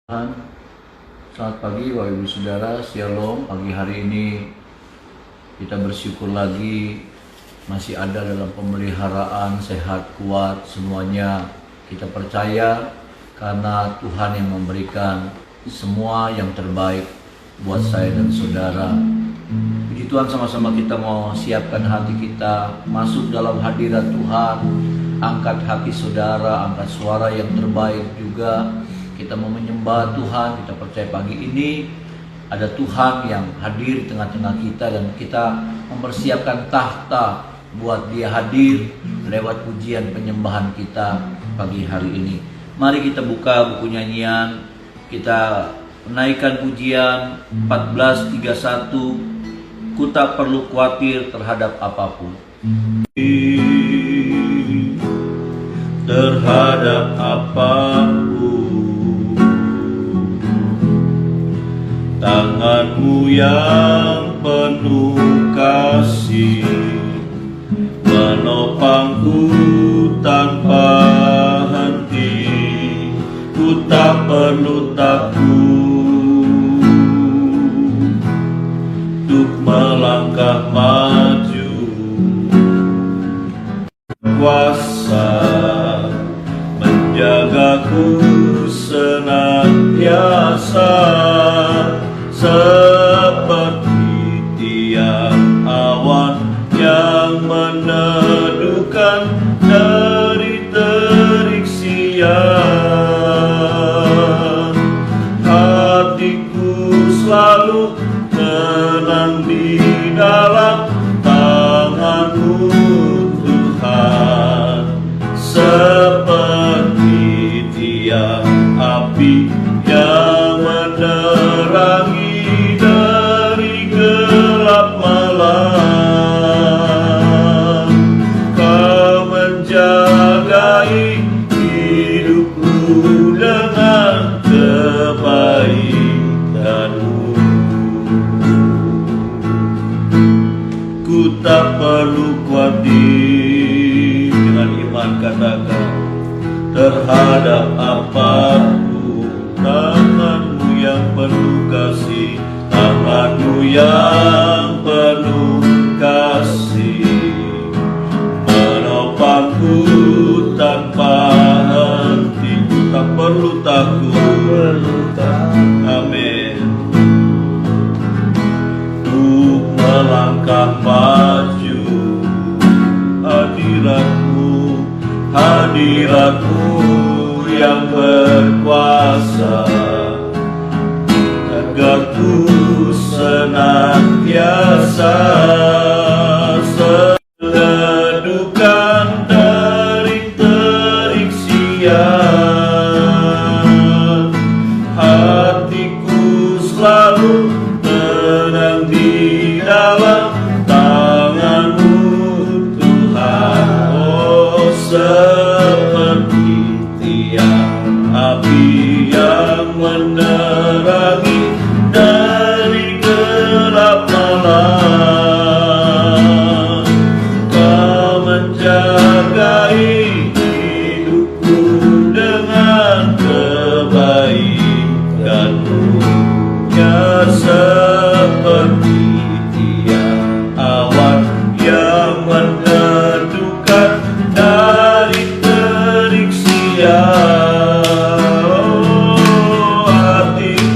Selamat pagi Bapak Ibu Saudara, Shalom. Pagi hari ini kita bersyukur lagi masih ada dalam pemeliharaan, sehat, kuat semuanya. Kita percaya karena Tuhan yang memberikan semua yang terbaik buat saya dan saudara. Puji Tuhan, sama-sama kita mau siapkan hati kita masuk dalam hadirat Tuhan. Angkat hati saudara, angkat suara yang terbaik juga. Kita mau menyembah Tuhan. Kita percaya pagi ini ada Tuhan yang hadir di tengah-tengah kita, dan kita mempersiapkan tahta buat Dia hadir lewat pujian penyembahan kita pagi hari ini. Mari kita buka buku nyanyian, kita menaikkan pujian 1431, Ku tak perlu khawatir terhadap apapun. Terhadap apapun, tangan-Mu yang penuh kasih menopangku tanpa henti. Ku tak perlu takut untuk melangkah maju. Kuasa menjagaku senantiasa, seperti tiang awan yang meneduhkan dari terik siang. Hatiku selalu tenang di dalam tangan-Mu Tuhan, seperti tiang api yang menerangi dari gelap malam. Kau menjagai hidupku dengan kebaikan-Mu. Ku tak perlu khawatir, dengan iman katakan, terhadap apapun. Tangan-Mu yang penuh kasih, tangan-Mu yang penuh kasih menopangku tanpa henti. Ku tak perlu takut, amin, untuk melangkah maju. Hadirat-Mu yang berkuasa, agar ku senantiasa sedukan dari terik siang. Hatiku selalu tenang di dalam tangan-Mu Tuhan. Oh, seperti tiang api yang menerangi dari gelap malam. Kau menjagai hidupku dengan kebaikan-Mu, ya seperti tiang awan yang meneduhkan dari terik siang. Hatiku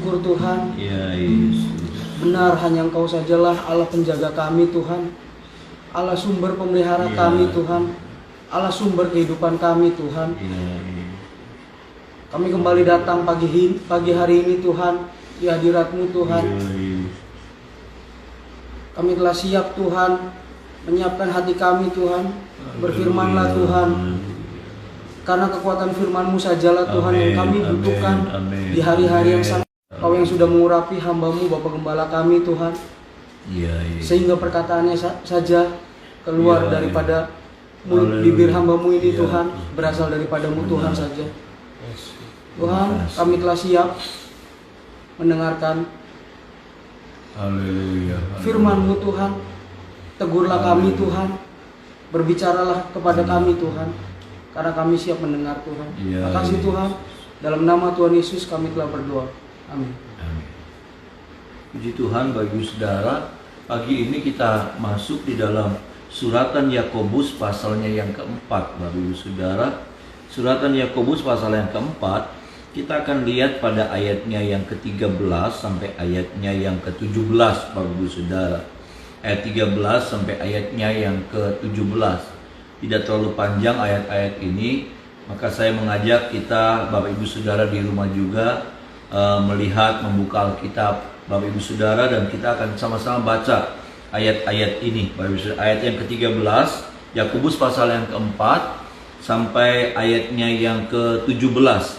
syukur Tuhan. Ya Yesus. Benar hanya Engkau sajalah Allah penjaga kami Tuhan, Allah sumber pemelihara kami Tuhan, Allah sumber kehidupan kami Tuhan. Kami kembali datang pagi hari ini Tuhan di hadirat-Mu Tuhan. Kami telah siap Tuhan, menyiapkan hati kami Tuhan. Berfirmanlah Tuhan, karena kekuatan firman-Mu sajalah Tuhan yang kami butuhkan di hari-hari yang sangat. Kau yang sudah mengurapi hamba-Mu Bapa Gembala kami Tuhan, sehingga perkataannya saja keluar daripada mulut bibir hamba-Mu ini Tuhan, berasal daripada-Mu Tuhan saja. Tuhan, kami telah siap mendengarkan firman-Mu Tuhan. Tegurlah kami Tuhan, berbicaralah kepada kami Tuhan, karena kami siap mendengar Tuhan. Terima kasih Tuhan, dalam nama Tuhan Yesus kami telah berdoa. Amin. Puji Tuhan. Bagi saudara, pagi ini kita masuk di dalam suratan Yakobus pasalnya yang keempat. Bagi saudara, suratan Yakobus pasal yang keempat, kita akan lihat pada ayatnya yang ke-13 sampai ayatnya yang ke-17. Bagi saudara, ayat 13 sampai ayatnya yang ke-17. Tidak terlalu panjang ayat-ayat ini, maka saya mengajak kita Bapak Ibu Saudara di rumah juga melihat, membuka Alkitab Bapak Ibu Saudara, dan kita akan sama-sama baca ayat-ayat ini. Bapak Ibu Saudara, ayat yang ke-13 Yakobus pasal yang keempat sampai ayatnya yang ke-17.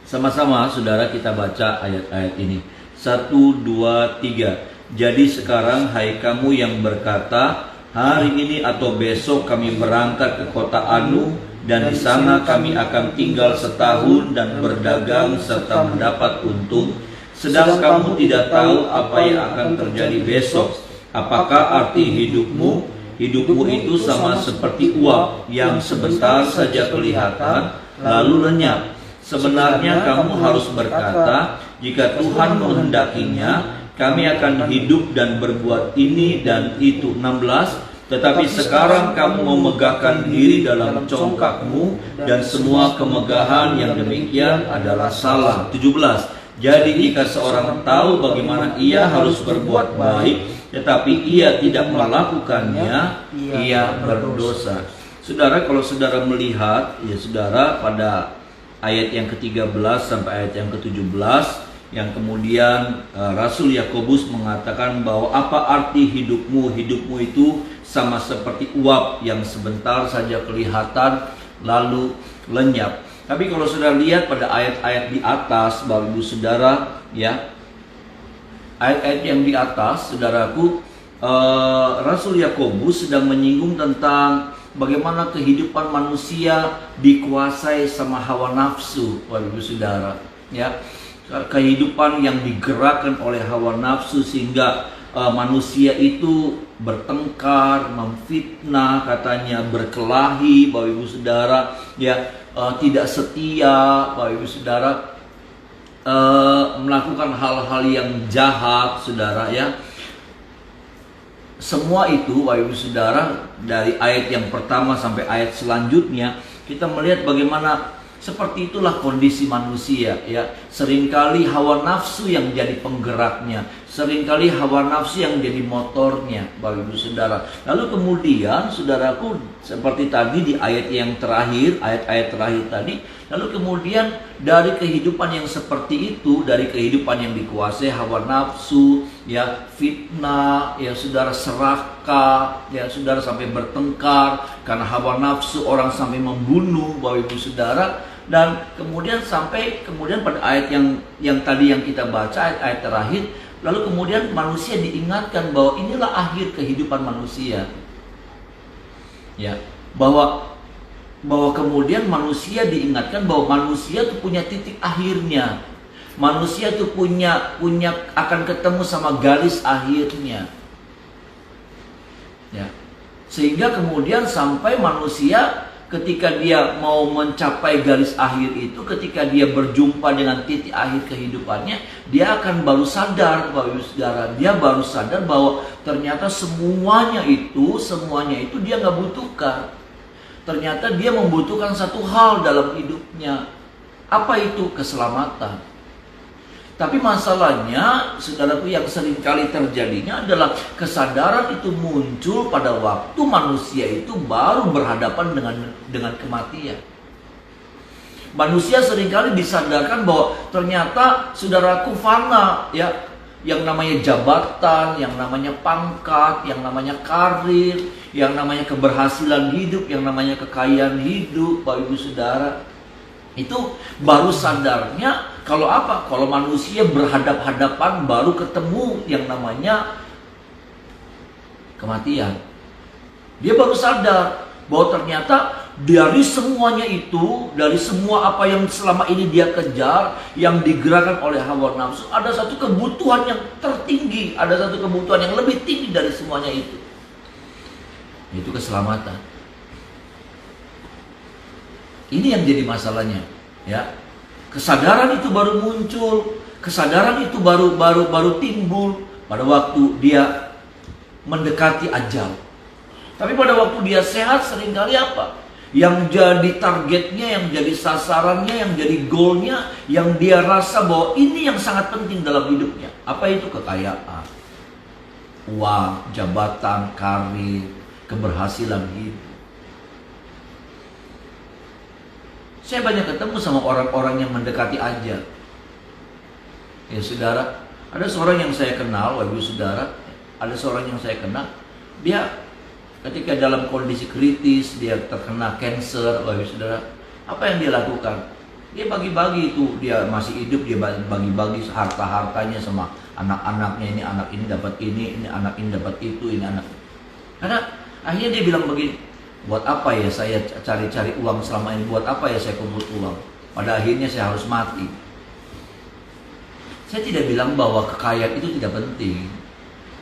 Sama-sama saudara kita baca ayat-ayat ini. 1, 2, 3. Jadi sekarang hai kamu yang berkata, hari ini atau besok kami berangkat ke kota Anu, dan di sana kami akan tinggal setahun dan berdagang serta mendapat untung. Sedang kamu tidak tahu apa yang akan terjadi besok. Apakah arti hidupmu? Hidupmu itu sama seperti uap yang sebentar saja kelihatan lalu lenyap. Sebenarnya kamu harus berkata, jika Tuhan menghendakinya, kami akan hidup dan berbuat ini dan itu. 16. Tetapi sekarang kamu memegahkan diri dalam congkakmu, dan semua kemegahan yang demikian adalah salah. 17. Jadi jika seorang tahu bagaimana ia harus berbuat baik, tetapi ia tidak melakukannya, ia berdosa. Saudara, kalau saudara melihat, ya saudara, pada ayat yang ke-13 sampai ayat yang ke-17, yang kemudian Rasul Yakobus mengatakan bahwa apa arti hidupmu? Hidupmu itu sama seperti uap yang sebentar saja kelihatan lalu lenyap. Tapi kalau sudah lihat pada ayat-ayat di atas, Bapak Ibu Saudara, ya, ayat-ayat yang di atas, saudaraku, Rasul Yakobus sedang menyinggung tentang bagaimana kehidupan manusia dikuasai sama hawa nafsu, Bapak Ibu Saudara, ya. Kehidupan yang digerakkan oleh hawa nafsu sehingga manusia itu bertengkar, memfitnah, katanya berkelahi, Bapak Ibu Saudara, ya, tidak setia, Bapak Ibu Saudara, melakukan hal-hal yang jahat, saudara, ya. Semua itu, Bapak Ibu Saudara, dari ayat yang pertama sampai ayat selanjutnya, kita melihat bagaimana seperti itulah kondisi manusia, ya. Seringkali hawa nafsu yang jadi penggeraknya, seringkali hawa nafsu yang jadi motornya, Bapak Ibu Saudara. Lalu kemudian, saudaraku, seperti tadi di ayat yang terakhir, ayat-ayat terakhir tadi, lalu kemudian dari kehidupan yang seperti itu, dari kehidupan yang dikuasai hawa nafsu, ya, fitnah, ya saudara, serakah, ya saudara, sampai bertengkar karena hawa nafsu, orang sampai membunuh, Bapak Ibu Saudara. Dan kemudian sampai kemudian pada ayat yang tadi yang kita baca, ayat-ayat terakhir, lalu kemudian manusia diingatkan bahwa inilah akhir kehidupan manusia, ya, bahwa kemudian manusia diingatkan bahwa manusia itu punya titik akhirnya, manusia itu punya akan ketemu sama garis akhirnya, ya, sehingga kemudian sampai manusia ketika dia mau mencapai garis akhir itu, ketika dia berjumpa dengan titik akhir kehidupannya, dia akan baru sadar, Bapak Ibu Saudara, dia baru sadar bahwa ternyata semuanya itu dia nggak butuhkan. Ternyata dia membutuhkan satu hal dalam hidupnya. Apa itu? Keselamatan. Tapi masalahnya, saudaraku, yang seringkali terjadinya adalah kesadaran itu muncul pada waktu manusia itu baru berhadapan dengan kematian. Manusia seringkali disadarkan bahwa ternyata saudaraku fana, ya, yang namanya jabatan, yang namanya pangkat, yang namanya karir, yang namanya keberhasilan hidup, yang namanya kekayaan hidup, Bapak Ibu Saudara. Itu baru sadarnya kalau apa? Kalau manusia berhadap-hadapan baru ketemu yang namanya kematian. Dia baru sadar bahwa ternyata dari semuanya itu, dari semua apa yang selama ini dia kejar, yang digerakkan oleh hawa nafsu, ada satu kebutuhan yang tertinggi, ada satu kebutuhan yang lebih tinggi dari semuanya itu, yaitu keselamatan. Ini yang jadi masalahnya, ya. Kesadaran itu baru muncul, kesadaran itu baru timbul pada waktu dia mendekati ajal. Tapi pada waktu dia sehat seringkali apa? Yang jadi targetnya, yang jadi sasarannya, yang jadi goalnya, yang dia rasa bahwa ini yang sangat penting dalam hidupnya. Apa itu? Kekayaan, uang, jabatan, karir, keberhasilan hidup. Saya banyak ketemu sama orang-orang yang mendekati ajal. Ya saudara, ada seorang yang saya kenal, Bapak Ibu Saudara, ada seorang yang saya kenal, dia ketika dalam kondisi kritis, dia terkena cancer, Bapak Ibu Saudara, apa yang dia lakukan? Dia bagi-bagi itu, dia masih hidup, dia bagi-bagi harta-hartanya sama anak-anaknya. Ini anak ini dapat ini anak ini dapat itu, ini anak. Karena akhirnya dia bilang begini, buat apa ya saya cari-cari uang selama ini? Buat apa ya saya kumpul uang? Pada akhirnya saya harus mati. Saya tidak bilang bahwa kekayaan itu tidak penting,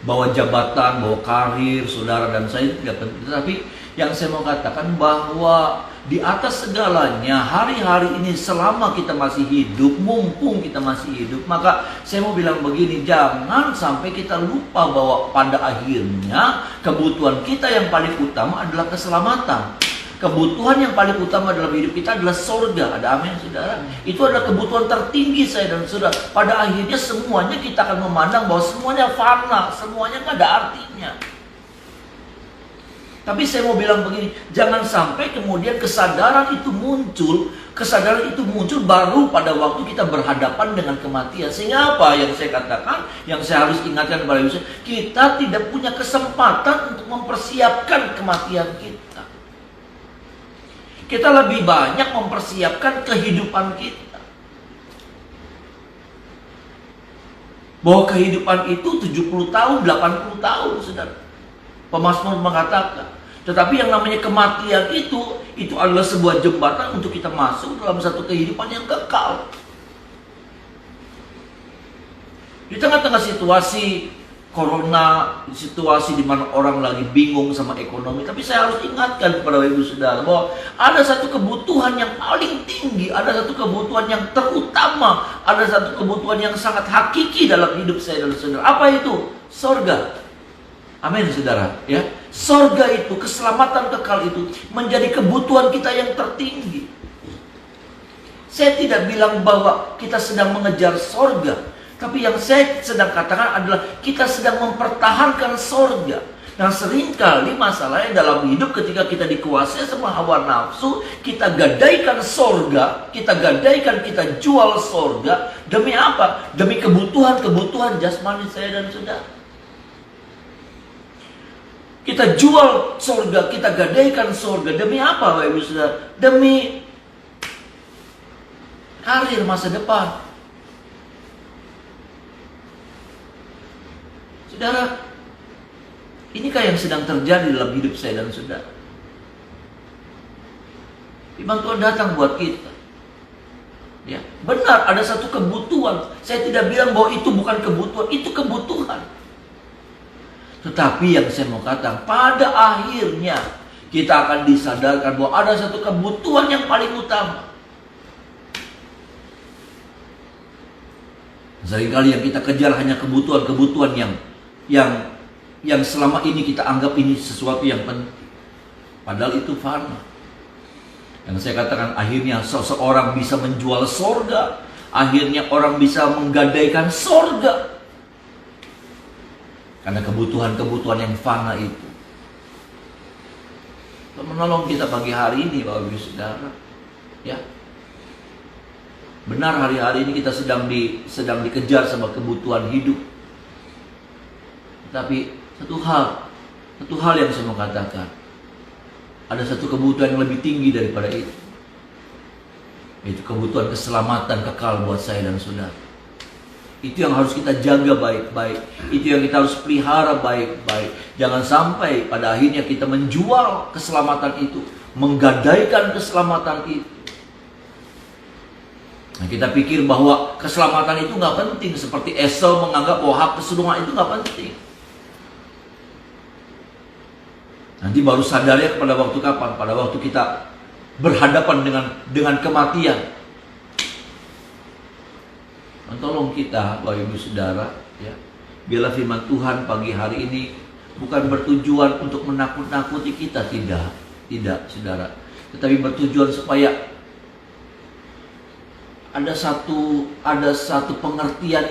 bahwa jabatan, bahwa karir, saudara dan saya itu tidak penting. Tetapi yang saya mau katakan bahwa di atas segalanya, hari-hari ini selama kita masih hidup, mumpung kita masih hidup, maka saya mau bilang begini, jangan sampai kita lupa bahwa pada akhirnya kebutuhan kita yang paling utama adalah keselamatan. Kebutuhan yang paling utama dalam hidup kita adalah surga. Ada amin, saudara? Itu adalah kebutuhan tertinggi saya dan saudara. Pada akhirnya semuanya kita akan memandang bahwa semuanya fana, semuanya nggak ada artinya. Tapi saya mau bilang begini, jangan sampai kemudian kesadaran itu muncul baru pada waktu kita berhadapan dengan kematian. Sehingga apa yang saya katakan, yang saya harus ingatkan kepada Yesus, kita tidak punya kesempatan untuk mempersiapkan kematian kita. Kita lebih banyak mempersiapkan kehidupan kita. Bahwa kehidupan itu 70 tahun, 80 tahun, saudara. Pemazmur mengatakan. Tetapi yang namanya kematian itu adalah sebuah jembatan untuk kita masuk dalam satu kehidupan yang kekal. Di tengah-tengah situasi corona, situasi di mana orang lagi bingung sama ekonomi, tapi saya harus ingatkan kepada Ibu Saudara bahwa ada satu kebutuhan yang paling tinggi, ada satu kebutuhan yang terutama, ada satu kebutuhan yang sangat hakiki dalam hidup saya dan saudara. Apa itu? Sorga. Amin, saudara. Ya, sorga itu, keselamatan kekal itu menjadi kebutuhan kita yang tertinggi. Saya tidak bilang bahwa kita sedang mengejar sorga, tapi yang saya sedang katakan adalah kita sedang mempertahankan sorga. Nah, seringkali masalahnya dalam hidup ketika kita dikuasai sama hawa nafsu, kita gadaikan sorga, kita jual sorga. Demi apa? Demi kebutuhan jasmani saya dan saudara. Kita jual sorga, kita gadaikan sorga. Demi apa, Bapak Ibu Saudara? Demi karir masa depan. Saudara, inikah yang sedang terjadi dalam hidup saya dan saudara? Firman Tuhan datang buat kita. Ya, benar ada satu kebutuhan. Saya tidak bilang bahwa itu bukan kebutuhan, itu kebutuhan. Tetapi yang saya mau katakan, pada akhirnya kita akan disadarkan bahwa ada satu kebutuhan yang paling utama. Seringkali yang kita kejar hanya kebutuhan-kebutuhan yang selama ini kita anggap ini sesuatu yang penting. Padahal itu fana. Yang saya katakan akhirnya seseorang bisa menjual sorga, akhirnya orang bisa menggadaikan sorga. Karena kebutuhan-kebutuhan yang fana itu. Menolong kita pagi hari ini, Bapak Ibu Saudara. Ya. Benar hari-hari ini kita sedang dikejar sama kebutuhan hidup. Tapi satu hal yang saya mau katakan. Ada satu kebutuhan yang lebih tinggi daripada itu. Yaitu kebutuhan keselamatan kekal buat saya dan saudara. Itu yang harus kita jaga baik-baik. Itu yang kita harus pelihara baik-baik. Jangan sampai pada akhirnya kita menjual keselamatan itu, menggadaikan keselamatan itu. Nah, kita pikir bahwa keselamatan itu nggak penting, seperti Esau menganggap bahwa hak keseluruhan itu nggak penting. Nanti baru sadarnya pada waktu kapan? Pada waktu kita berhadapan dengan kematian. Tolong kita, Bapak Ibu Saudara, ya. Biarlah firman Tuhan pagi hari ini bukan bertujuan untuk menakut-nakuti kita, tidak, Saudara. Tetapi bertujuan supaya ada satu pengertian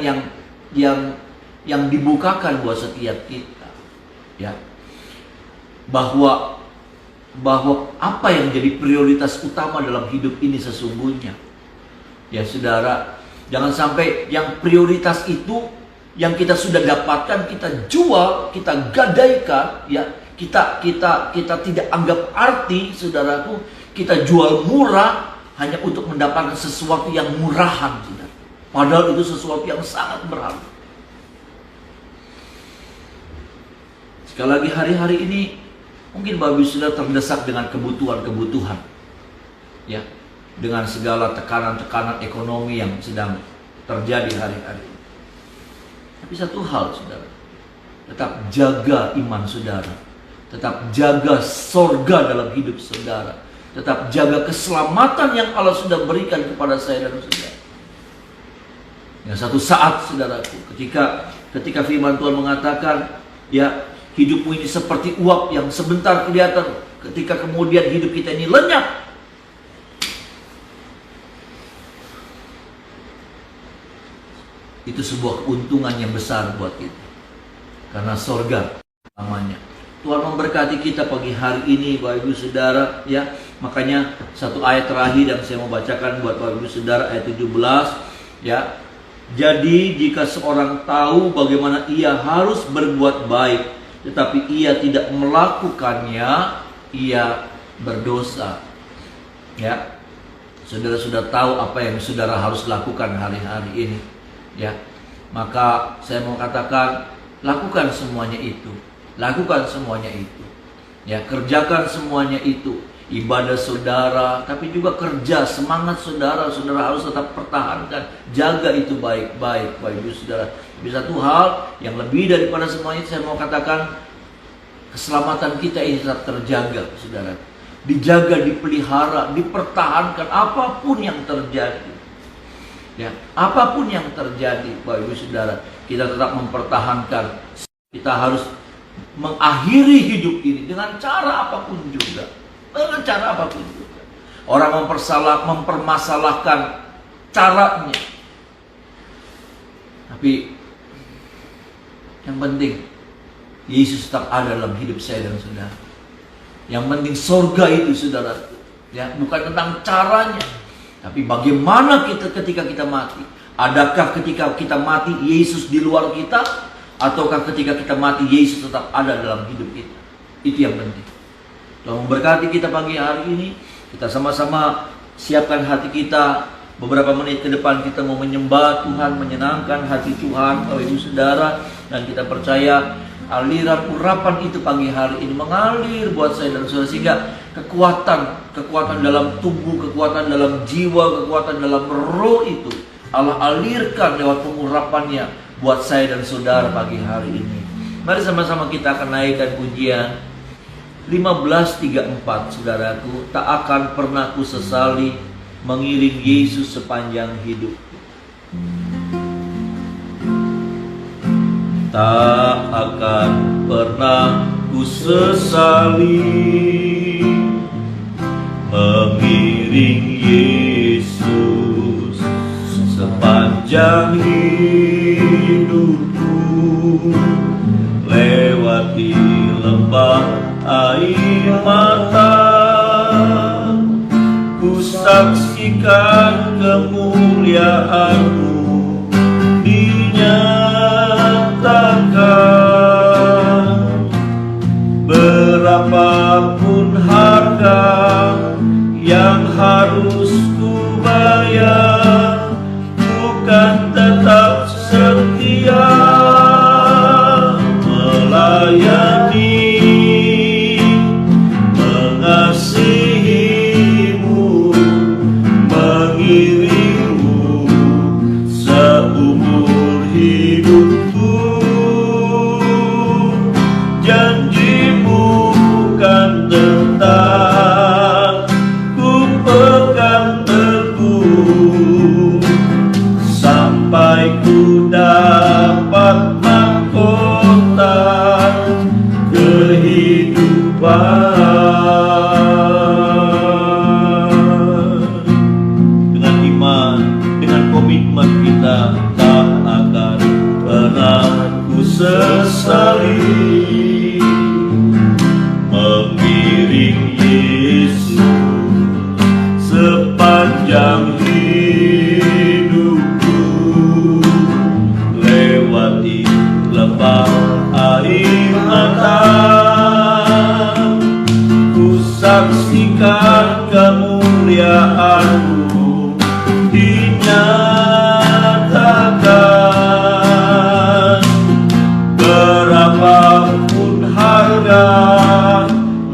yang dibukakan buat setiap kita, ya. Bahwa apa yang jadi prioritas utama dalam hidup ini sesungguhnya. Ya saudara, jangan sampai yang prioritas itu yang kita sudah dapatkan kita jual, kita gadaikan, ya. Kita tidak anggap arti, saudaraku, kita jual murah hanya untuk mendapatkan sesuatu yang murahan, saudara. Padahal itu sesuatu yang sangat berharga. Sekali lagi hari-hari ini mungkin Bapak Ibu Saudara terdesak dengan kebutuhan-kebutuhan, ya, dengan segala tekanan-tekanan ekonomi yang sedang terjadi hari-hari ini. Tapi satu hal, saudara, tetap jaga iman saudara, tetap jaga sorga dalam hidup saudara, tetap jaga keselamatan yang Allah sudah berikan kepada saya dan saudara. Ya, satu saat, saudaraku, ketika firman Tuhan mengatakan, ya, hidupmu ini seperti uap yang sebentar kelihatan, ketika kemudian hidup kita ini lenyap. Itu sebuah keuntungan yang besar buat kita. Karena sorga namanya. Tuhan memberkati kita pagi hari ini, Bapak Ibu Saudara, ya. Makanya satu ayat terakhir yang saya mau bacakan buat Bapak Ibu Saudara, ayat 17, ya. Jadi jika seorang tahu bagaimana ia harus berbuat baik, tetapi ia tidak melakukannya, ia berdosa. Ya, saudara sudah tahu apa yang saudara harus lakukan hari-hari ini, ya. Maka saya mau katakan, lakukan semuanya itu, lakukan semuanya itu, ya. Kerjakan semuanya itu, ibadah saudara, tapi juga kerja, semangat saudara harus tetap pertahankan, jaga itu baik-baik, Bapak Ibu Saudara. Tapi satu hal yang lebih daripada semuanya, saya mau katakan, keselamatan kita ini tetap terjaga, saudara. Dijaga, dipelihara, dipertahankan apapun yang terjadi. Ya, apapun yang terjadi, Bapak Ibu Saudara, kita tetap mempertahankan. Kita harus mengakhiri hidup ini dengan cara apapun juga. Dengan cara apapun juga. Orang mempermasalahkan caranya. Tapi yang penting Yesus tetap ada dalam hidup saya dan saudara. Yang penting sorga itu, saudara, ya, bukan tentang caranya, tapi bagaimana kita ketika kita mati. Adakah ketika kita mati Yesus di luar kita, ataukah ketika kita mati Yesus tetap ada dalam hidup kita? Itu yang penting. Tuhan memberkati kita pagi hari ini. Kita sama-sama siapkan hati kita. Beberapa menit ke depan kita mau menyembah Tuhan, menyenangkan hati Tuhan, Bapak Ibu Saudara. Dan kita percaya aliran urapan itu pagi hari ini mengalir buat saya dan saudara, sehingga kekuatan dalam tubuh, kekuatan dalam jiwa, kekuatan dalam roh itu Allah alirkan lewat pengurapannya buat saya dan saudara pagi hari ini. Mari sama-sama kita akan naikkan pujian 1534, saudaraku. Tak akan pernah ku sesali mengiring Yesus sepanjang hidup. Tak akan pernah ku sesali mengiring Yesus sepanjang hidupku, lewati lembah air mata, ku saksikan kemuliaan-Mu dinyatakan. Berapapun harga yang harus ku bayar, ku kan tetap setia melayani, mengasihi-Mu, mengiring-Mu seumur hidupku. Janji-Mu kan tetap ku pegang teguh, sampai ku dapat mahkota kehidupan. Dengan iman, dengan komitmen kita tak akan pernah ku sesali mengiring Yesus sepanjang hidupku, lewati lembah air mata, ku saksikan kemuliaan-Mu dinyatakan. Berapapun harga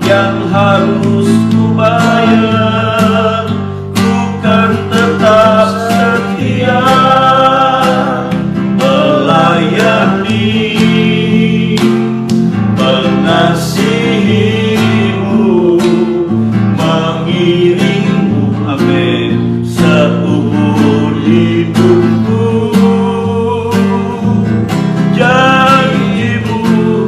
yang harus ku bayar, ku kan tetap setia melayani, mengasihi-Mu, mengiring-Mu, amin, seumur hidupku. Janji-Mu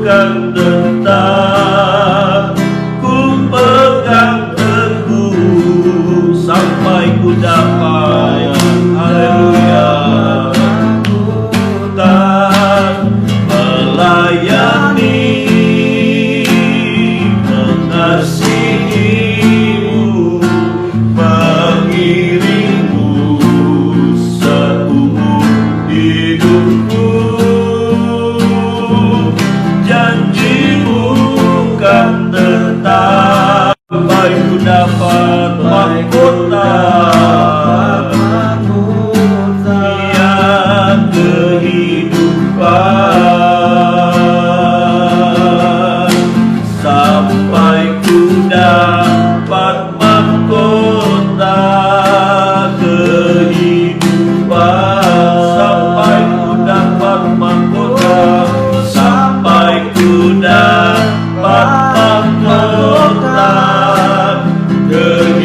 kan tetap ku pegang teguh, sampai ku dapat, haleluya, tak melayani, mengasihi-Mu, mengiring-Mu seumur hidupku. Janji-Mu kan tetap, sampai ku dapat mahkota yang kehidupan, sampai ku dapat mahkota kehidupan, sampai ku dapat mahkota, sampai ku dapat mahkota kehidupan.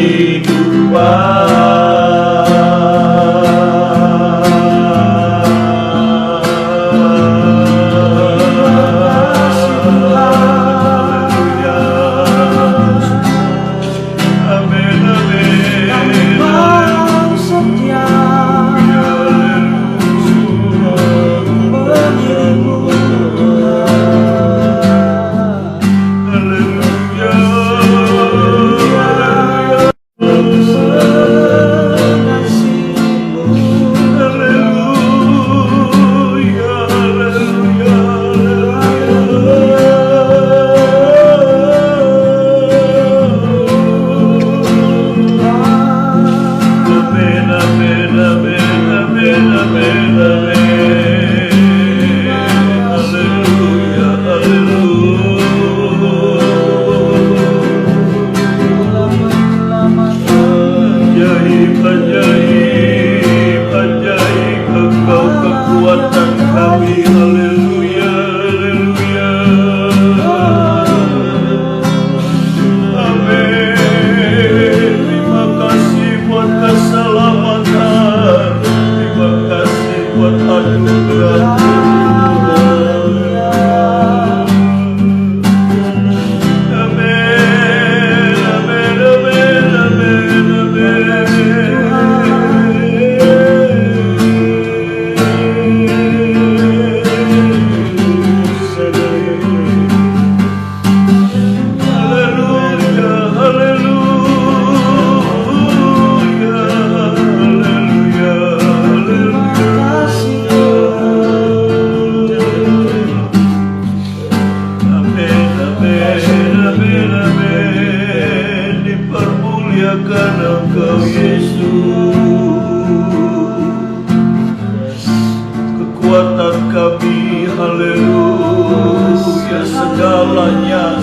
haleluya. Segalanya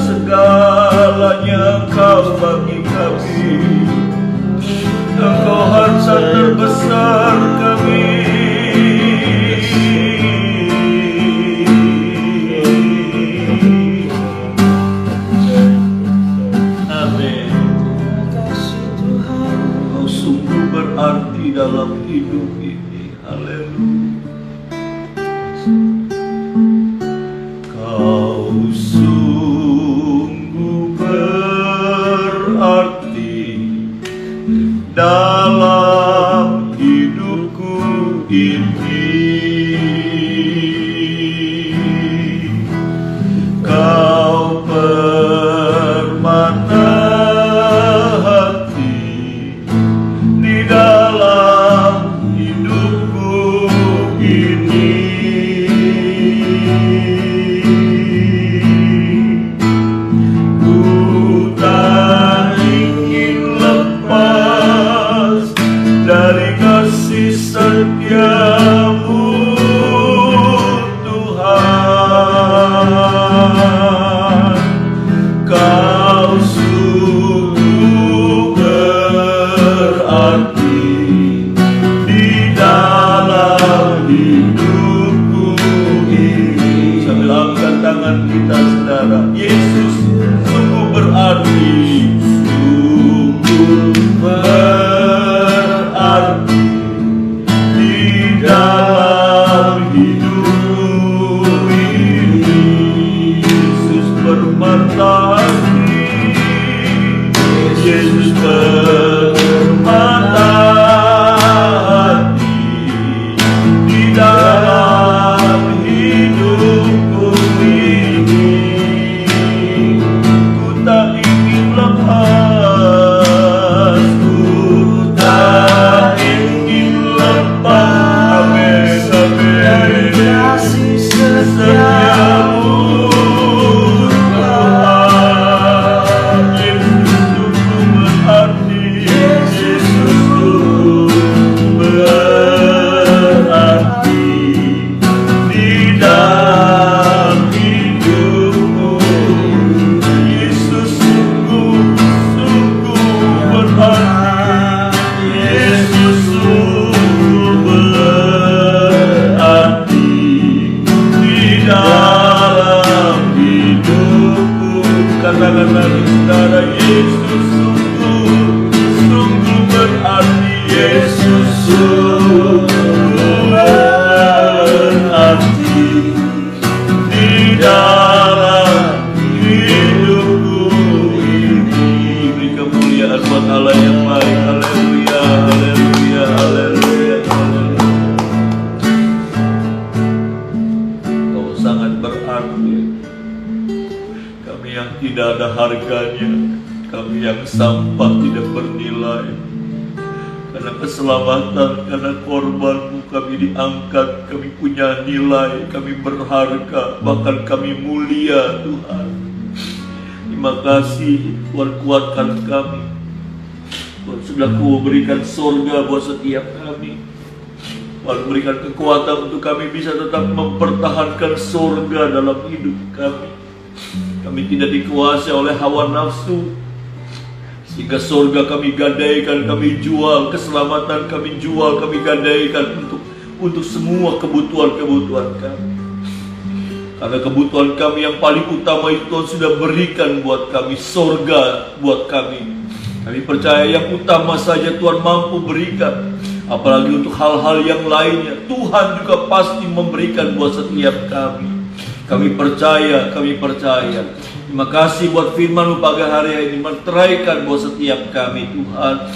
Engkau bagi kami. Engkau harta terbesar kami. Amin. Engkau sungguh berarti dalam hidup ini. Haleluya. Kau sungguh berarti dalam hidupku ini. Kau permata hati di dalam hidupku ini. Ku tak ingin lepas dari kasih setiamu, Tuhan. Kau sungguh berarti di dalam hidupku ini. Sambil angkat tangan kita, saudara. Yesus sungguh berarti, sungguh berarti di dalam hidupku ini. Yesus bermata hati, Yesus bermata hati di dalam hidupku ini. Ku tak ingin lepas, ku tak ingin lepas. Amin, amin. Kasih Setiamu, Tuhan. Yesus sungguh berarti, Yesus sungguh berarti di dalam hidupku. Yesus sungguh berarti, Yesus sungguh berarti di dalam hidupku. Katakan lagi, saudara. Yesus sungguh berarti, Yesus sungguh berarti di dalam hidupku ini. Beri kemuliaan buat Allah yang baik. Haleluya, haleluya, haleluya, haleluya. Kau sangat berarti. Kami yang tidak ada harganya, kami yang sampah tidak bernilai. Karena keselamatan, karena korbanmu kami diangkat, kami punya nilai, kami berharga, bahkan kami mulia, Tuhan. Terima kasih, Tuhan, kuatkan kami. Tuhan sudah Kau berikan surga buat setiap kami. Tuhan berikan kekuatan untuk kami bisa tetap mempertahankan surga dalam hidup kami. Kami tidak dikuasai oleh hawa nafsu, sehingga surga kami gadaikan, kami jual, keselamatan kami jual, kami gadaikan untuk semua kebutuhan-kebutuhan kami. Karena kebutuhan kami yang paling utama itu Tuhan sudah berikan buat kami, surga buat kami. Kami percaya yang utama saja Tuhan mampu berikan, apalagi untuk hal-hal yang lainnya Tuhan juga pasti memberikan buat setiap kami. Kami percaya, kami percaya. Terima kasih buat firman-Mu pagi hari ini, menteraikan buat setiap kami, Tuhan.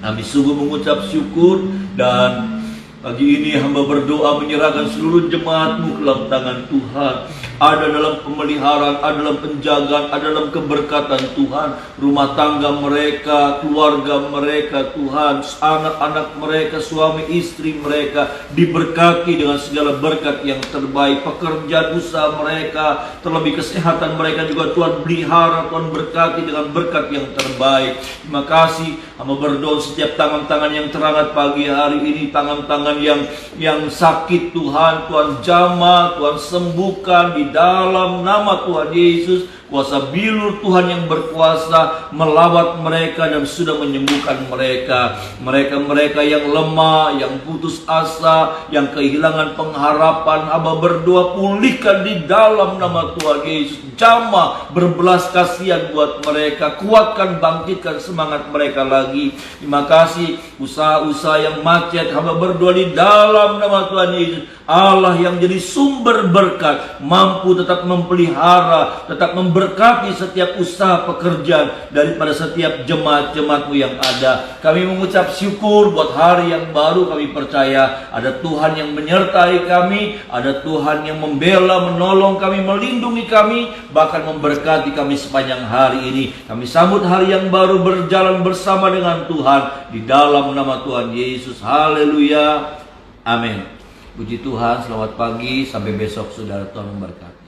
Kami sungguh mengucap syukur, dan pagi ini hamba berdoa menyerahkan seluruh jemaat-Mu ke dalam tangan Tuhan. Ada dalam pemeliharaan, ada dalam penjagaan, ada dalam keberkatan Tuhan. Rumah tangga mereka, keluarga mereka Tuhan, anak-anak mereka, suami istri mereka diberkati dengan segala berkat yang terbaik. Pekerjaan usaha mereka, terlebih kesehatan mereka juga Tuhan pelihara, Tuhan berkati dengan berkat yang terbaik. Terima kasih. Hamba berdoa setiap tangan-tangan yang terangkat pagi hari ini, tangan-tangan Tuhan yang sakit Tuhan, Tuhan jamah, Tuhan sembuhkan di dalam nama Tuhan Yesus. Kuasa bilur Tuhan yang berkuasa melawat mereka dan sudah menyembuhkan mereka. Mereka yang lemah, yang putus asa, yang kehilangan pengharapan, Hamba berdoa pulihkan di dalam nama Tuhan Yesus. Jamah, berbelas kasihan buat mereka, kuatkan, bangkitkan semangat mereka lagi. Terima kasih usaha-usaha yang macet, Hamba berdoa di dalam nama Tuhan Yesus. Allah yang jadi sumber berkat, mampu tetap memelihara, tetap memberkati setiap usaha pekerjaan daripada setiap jemaat-jemaat-Mu yang ada. Kami mengucap syukur buat hari yang baru. Kami percaya ada Tuhan yang menyertai kami, ada Tuhan yang membela, menolong kami, melindungi kami, bahkan memberkati kami sepanjang hari ini. Kami sambut hari yang baru berjalan bersama dengan Tuhan di dalam nama Tuhan Yesus. Haleluya. Amin. Puji Tuhan, selamat pagi, sampai besok saudara, Tuhan memberkati.